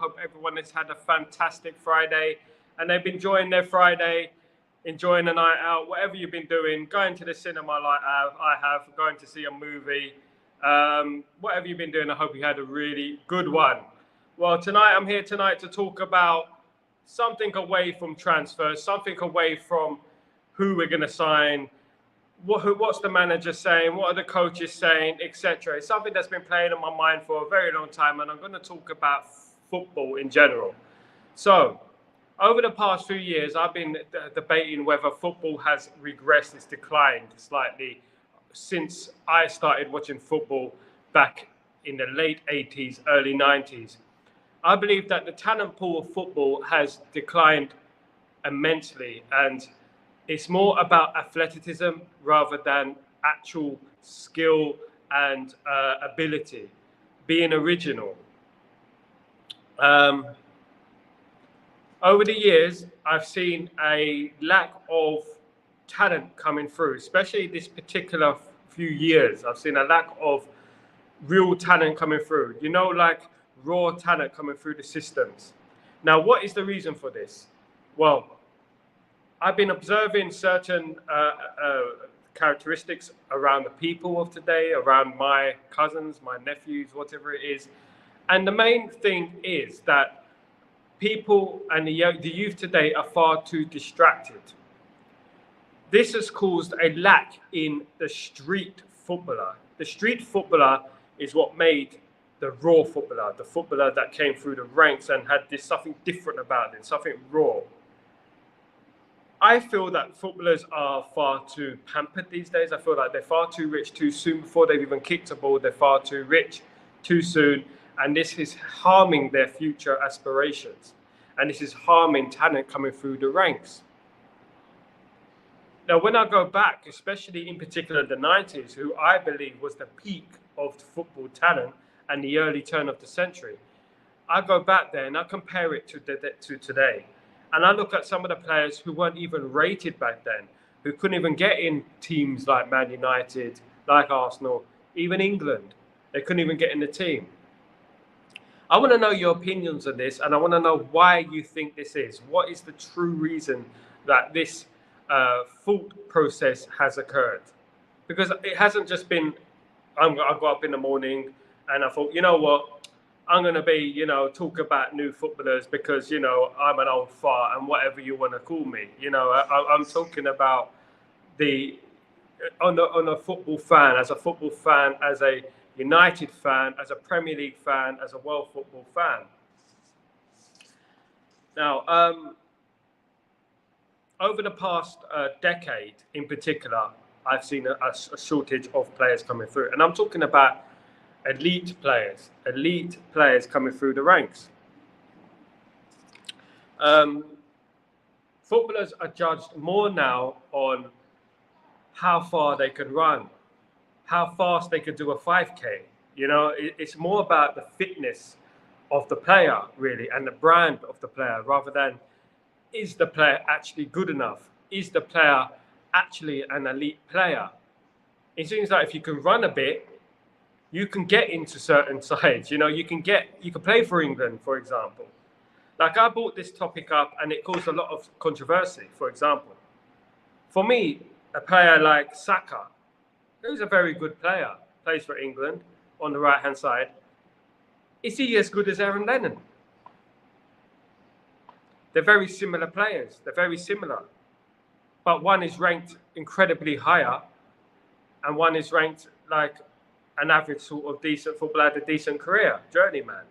hope everyone has had a fantastic Friday and they've been enjoying their Friday, enjoying a night out, whatever you've been doing, going to the cinema like I have, going to see a movie, whatever you've been doing, I hope you had a really good one. Well, I'm here tonight to talk about something away from transfers, something away from who we're going to sign, what's the manager saying, what are the coaches saying, etc. It's something that's been playing on my mind for a very long time, and I'm going to talk about football in general. So, over the past few years, I've been debating whether football has regressed, it's declined slightly since I started watching football back in the late 80s, early 90s. I believe that the talent pool of football has declined immensely, and it's more about athleticism rather than actual skill and ability, being original. Over the years, I've seen a lack of talent coming through, especially this particular few years. I've seen a lack of real talent coming through, like raw talent coming through the systems. Now, what is the reason for this? Well, I've been observing certain characteristics around the people of today, around my cousins, my nephews, whatever it is. And the main thing is that people and the youth today are far too distracted. This has caused a lack in the street footballer. The street footballer is what made the raw footballer, the footballer that came through the ranks and had something different about it, something raw. I feel that footballers are far too pampered these days. I feel like they're far too rich too soon before they've even kicked a ball. They're far too rich too soon. And this is harming their future aspirations. And this is harming talent coming through the ranks. Now, when I go back, especially in particular the 90s, who I believe was the peak of football talent and the early turn of the century, I go back there and I compare it to today. And I look at some of the players who weren't even rated back then, who couldn't even get in teams like Man United, like Arsenal, even England. They couldn't even get in the team. I want to know your opinions on this, and I want to know why you think this is. What is the true reason that this thought process has occurred? Because it hasn't just been, I got up in the morning and I thought, you know what? I'm going to be, talk about new footballers because, I'm an old fart and whatever you want to call me. I'm talking about on a football fan, as a United fan, as a Premier League fan, as a world football fan. Now, over the past decade in particular, I've seen a shortage of players coming through. And I'm talking about elite players coming through the ranks. Footballers are judged more now on how far they can run, how fast they could do a 5K. It's more about the fitness of the player, really, and the brand of the player, rather than is the player actually good enough? Is the player actually an elite player? It seems like if you can run a bit, you can get into certain sides. You can play for England, for example. Like, I brought this topic up and it caused a lot of controversy. For example, for me, a player like Saka, who's a very good player, plays for England on the right-hand side. Is he as good as Aaron Lennon? They're very similar players. They're very similar. But one is ranked incredibly higher and one is ranked like an average sort of decent footballer, had a decent career, journeyman.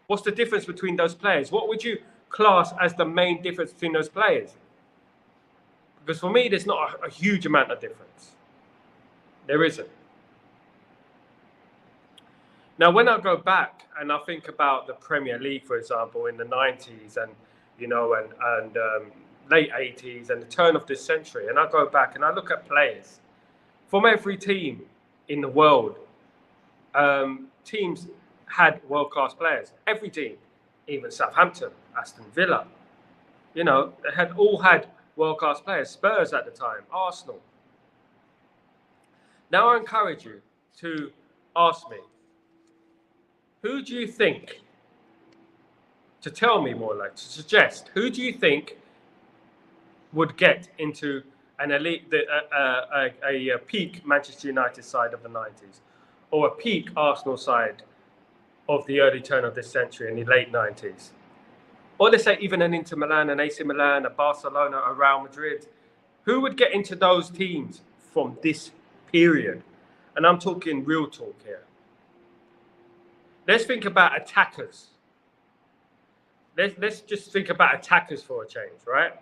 What's the difference between those players? What would you class as the main difference between those players? Because for me, there's not a huge amount of difference. There isn't. Now, when I go back and I think about the Premier League, for example, in the 90s and late 80s and the turn of this century, and I go back and I look at players from every team in the world, teams had world-class players. Every team, even Southampton, Aston Villa, they all had world-class players. Spurs at the time, Arsenal. Now I encourage you to ask me, who do you think to tell me more, like to suggest, who do you think would get into an elite, a peak Manchester United side of the 90s, or a peak Arsenal side of the early turn of this century in the late 90s? Or let's say even an Inter Milan, an AC Milan, a Barcelona, a Real Madrid. Who would get into those teams from this period? And I'm talking real talk here. Let's think about attackers. Let's just think about attackers for a change, right?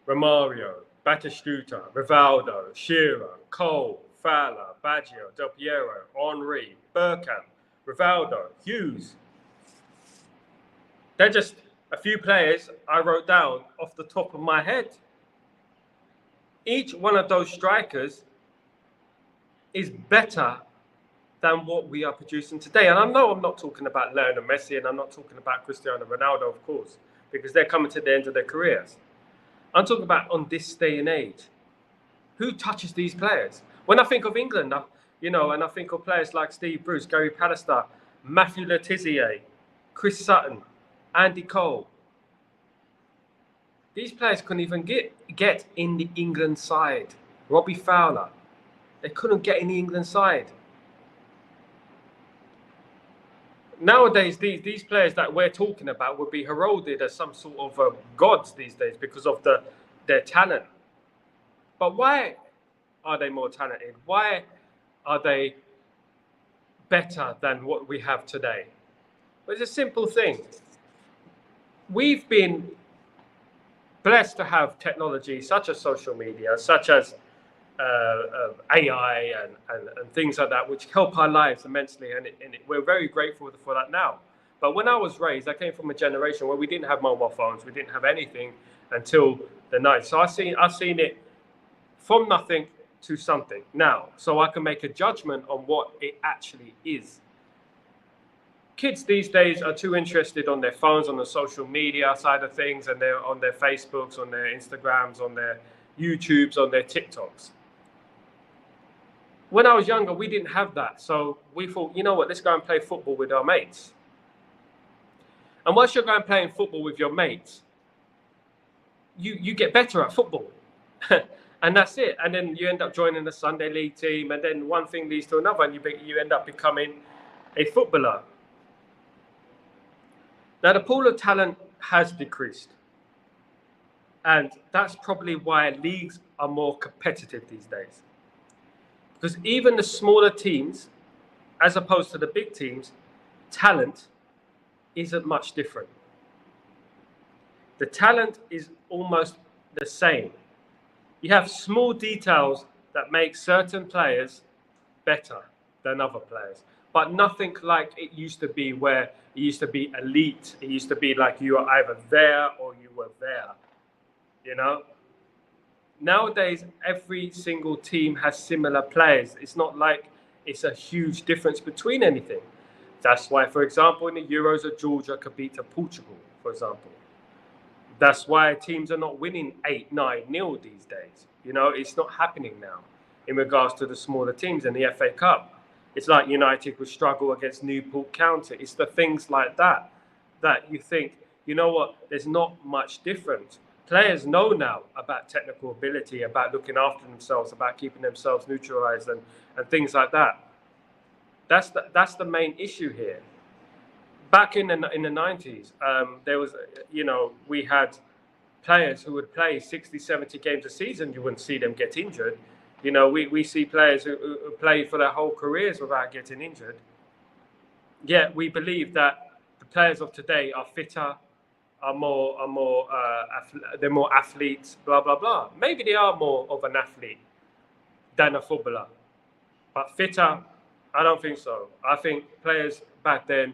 Romario, Batistuta, Rivaldo, Shearer, Cole, Fowler, Baggio, Del Piero, Henry, Bergkamp, Rivaldo, Hughes. They're just a few players I wrote down off the top of my head. Each one of those strikers is better than what we are producing today. And I know I'm not talking about Lionel Messi, and I'm not talking about Cristiano Ronaldo, of course, because they're coming to the end of their careers. I'm talking about on this day and age. Who touches these players? When I think of England, and I think of players like Steve Bruce, Gary Pallister, Matthew Le Tissier, Chris Sutton, Andy Cole. These players couldn't even get in the England side. Robbie Fowler. They couldn't get in the England side. Nowadays, these players that we're talking about would be heralded as some sort of gods these days because of their talent. But why are they more talented? Why are they better than what we have today? Well, it's a simple thing. We've been blessed to have technology such as social media, such as AI and things like that, which help our lives immensely, and we're very grateful for that now. But when I was raised, I came from a generation where we didn't have mobile phones, we didn't have anything until the 90s. So I've seen it from nothing to something now, so I can make a judgment on what it actually is. Kids these days are too interested on their phones, on the social media side of things, and they're on their Facebooks, on their Instagrams, on their YouTubes, on their TikToks. When I was younger, we didn't have that. So we thought, you know what, let's go and play football with our mates. And once you're going playing football with your mates, you get better at football. And that's it. And then you end up joining the Sunday League team. And then one thing leads to another, and you end up becoming a footballer. Now, the pool of talent has decreased. And that's probably why leagues are more competitive these days. Because even the smaller teams, as opposed to the big teams, talent isn't much different. The talent is almost the same. You have small details that make certain players better than other players, but nothing like it used to be, where it used to be elite. It used to be like you were either there or you were there, you know? Nowadays, every single team has similar players. It's not like it's a huge difference between anything. That's why, for example, in the Euros, Georgia could beat Portugal, for example. That's why teams are not winning 8-9-0 these days. You know, it's not happening now in regards to the smaller teams in the FA Cup. It's like United would struggle against Newport County. It's the things like that that you think, you know what, there's not much difference. Players know now about technical ability, about looking after themselves, about keeping themselves neutralized and things like that. That's the main issue here. Back in the 90s, there was, we had players who would play 60, 70 games a season. You wouldn't see them get injured. You know, we see players who play for their whole careers without getting injured. Yet we believe that the players of today are fitter, they're more athletes, blah, blah, blah. Maybe they are more of an athlete than a footballer. But fitter, I don't think so. I think players back then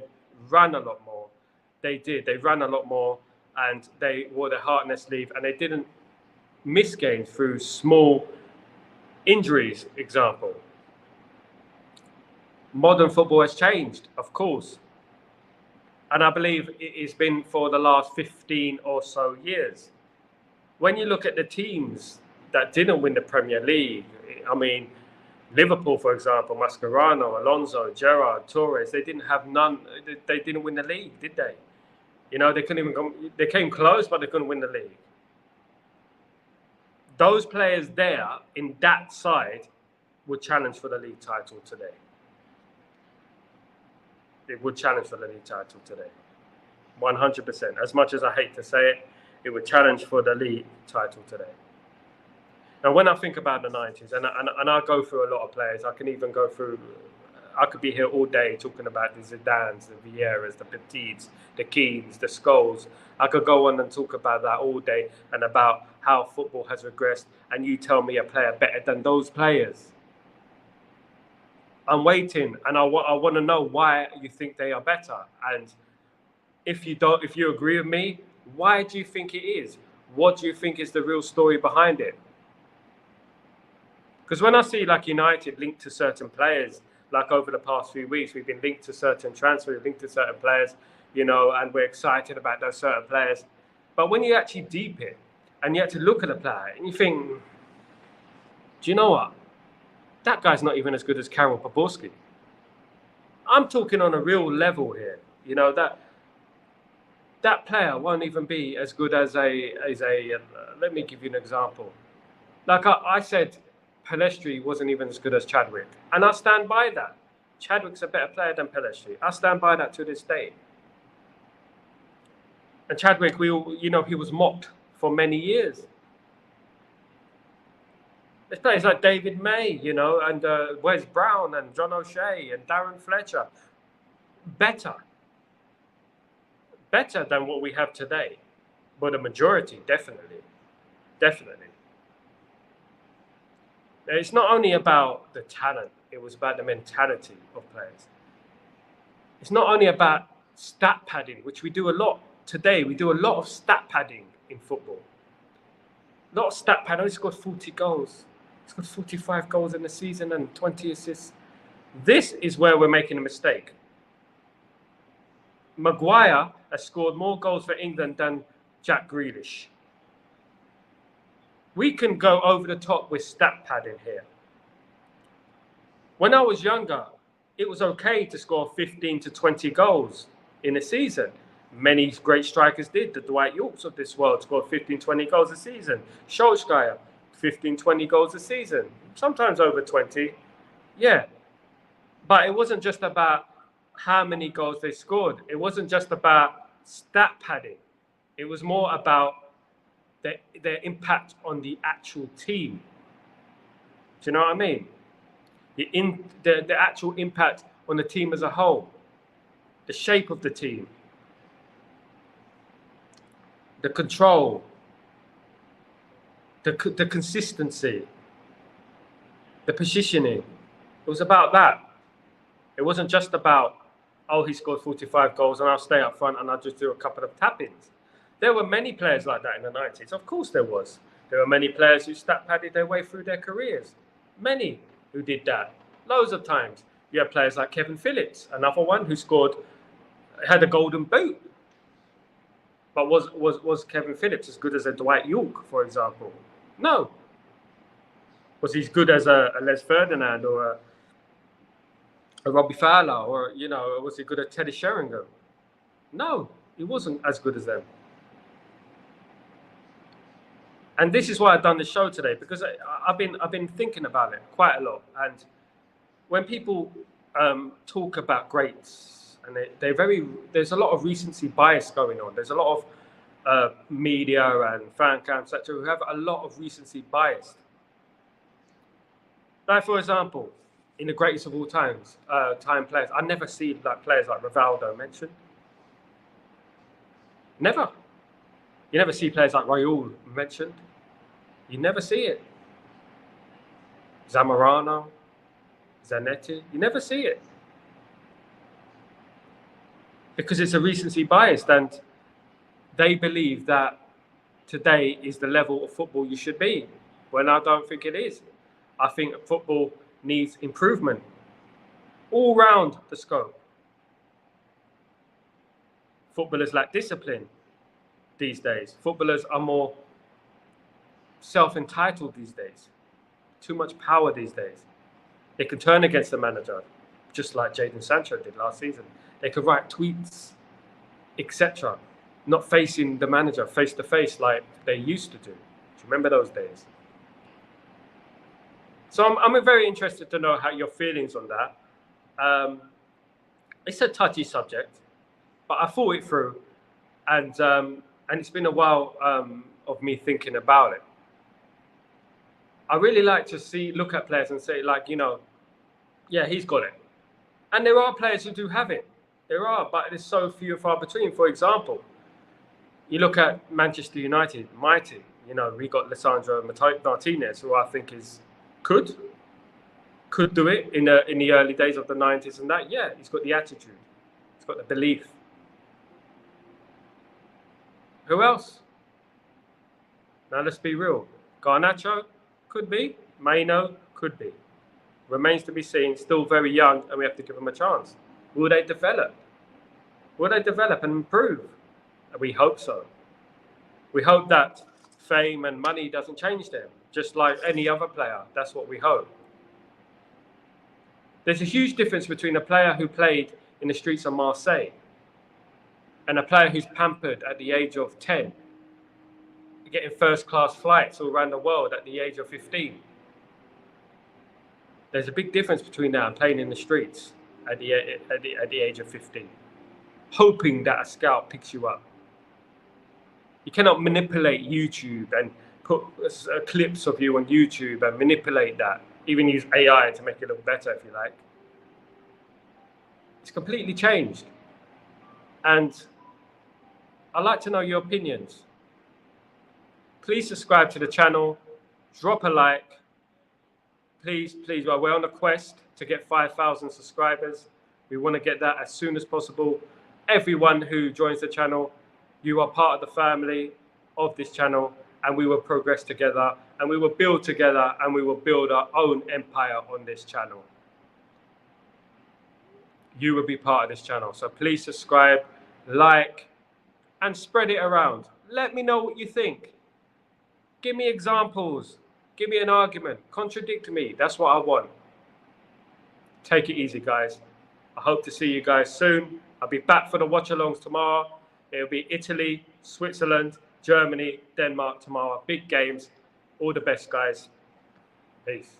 ran a lot more. They ran a lot more, and they wore their heart on their sleeve, and they didn't miss games through small injuries, example. Modern football has changed, of course. And I believe it has been for the last 15 or so years. When you look at the teams that didn't win the Premier League, I mean, Liverpool, for example, Mascherano, Alonso, Gerrard, Torres, they didn't have none. They didn't win the league, did they? You know, they couldn't even come. They came close, but they couldn't win the league. Those players there in that side would challenge for the league title today. It would challenge for the league title today. 100%. As much as I hate to say it, it would challenge for the league title today. Now, when I think about the 90s, and I go through a lot of players, I can even go through, I could be here all day talking about the Zidans, the Vieiras, the Petits, the Keanes, the Scholes. I could go on and talk about that all day and about how football has regressed, and you tell me a player better than those players. I'm waiting, and I want to know why you think they are better. And if you agree with me, why do you think it is? What do you think is the real story behind it? Because when I see like United linked to certain players, like over the past few weeks, we've been linked to certain transfers, linked to certain players, you know, and we're excited about those certain players. But when you actually deep it and you have to look at a player and you think, do you know what? That guy's not even as good as Karol Poborski. I'm talking on a real level here. You know, that player won't even be as good as let me give you an example. Like I said, Pellistri wasn't even as good as Chadwick. And I stand by that. Chadwick's a better player than Pellistri. I stand by that to this day. And Chadwick, he was mocked for many years. There's players like David May, you know, and Wes Brown and John O'Shea and Darren Fletcher. Better than what we have today. But a majority, definitely. It's not only about the talent, it was about the mentality of players. It's not only about stat padding, which we do a lot today. We do a lot of stat padding in football. A lot of stat padding. He scored 40 goals. He scored 45 goals in the season and 20 assists. This is where we're making a mistake. Maguire has scored more goals for England than Jack Grealish. We can go over the top with stat padding here. When I was younger, it was okay to score 15 to 20 goals in a season. Many great strikers did. The Dwight Yorks of this world scored 15, 20 goals a season. Solskjaer, 15, 20 goals a season. Sometimes over 20. Yeah. But it wasn't just about how many goals they scored. It wasn't just about stat padding. It was more about their impact on the actual team. Do you know what I mean? The actual impact on the team as a whole. The shape of the team. The control. The consistency. The positioning. It was about that. It wasn't just about, oh, he scored 45 goals and I'll stay up front and I'll just do a couple of tap-ins. There were many players like that in the 90s. Of course there was. There were many players who stat padded their way through their careers. Many who did that. Loads of times. You had players like Kevin Phillips, another one who had a golden boot. But was Kevin Phillips as good as a Dwight York, for example? No. Was he as good as a Les Ferdinand or a Robbie Fowler, or, you know, was he good at Teddy Sheringham? No, he wasn't as good as them. And this is why I've done this show today, because I've been thinking about it quite a lot. And when people talk about greats, and there's a lot of recency bias going on. There's a lot of media and fan camps, etc., who have a lot of recency bias. Like, for example, in the greatest of all time players, I never see players like Rivaldo mentioned. Never. You never see players like Raul mentioned. You never see it. Zamorano, Zanetti, you never see it. Because it's a recency bias, and they believe that today is the level of football you should be, when I don't think it is. I think football needs improvement all round the scope. Footballers lack discipline these days. Footballers are more self-entitled these days. Too much power these days. They can turn against the manager, just like Jadon Sancho did last season. They could write tweets, etc., not facing the manager face to face like they used to do. Do you remember those days? So I'm very interested to know how your feelings on that. It's a touchy subject, but I thought it through, and it's been a while of me thinking about it. I really like to look at players and say, like, yeah, he's got it. And there are players who do have it. There are, but it's so few and far between. For example, you look at Manchester United, my team. We got Lisandro Martinez, who I think could do it in the early days of the 90s and that. Yeah, he's got the attitude. He's got the belief. Who else? Now let's be real. Garnacho could be. Maino could be. Remains to be seen. Still very young, and we have to give them a chance. Will they develop? Will they develop and improve? We hope so. We hope that fame and money doesn't change them, just like any other player. That's what we hope. There's a huge difference between a player who played in the streets of Marseille and a player who's pampered at the age of 10, getting first-class flights all around the world at the age of 15. There's a big difference between that and playing in the streets at the age of 15, hoping that a scout picks you up. You cannot manipulate YouTube and put clips of you on YouTube and manipulate that. Even use AI to make it look better, if you like. It's completely changed. And I'd like to know your opinions. Please subscribe to the channel. Drop a like. Please, we're on a quest to get 5,000 subscribers. We want to get that as soon as possible. Everyone who joins the channel, you are part of the family of this channel, and we will progress together, and we will build together, and we will build our own empire on this channel. You will be part of this channel. So please subscribe, like, and spread it around. Let me know what you think. Give me examples. Give me an argument. Contradict me. That's what I want. Take it easy, guys. I hope to see you guys soon. I'll be back for the watch-alongs tomorrow. It'll be Italy, Switzerland, Germany, Denmark tomorrow. Big games. All the best, guys. Peace.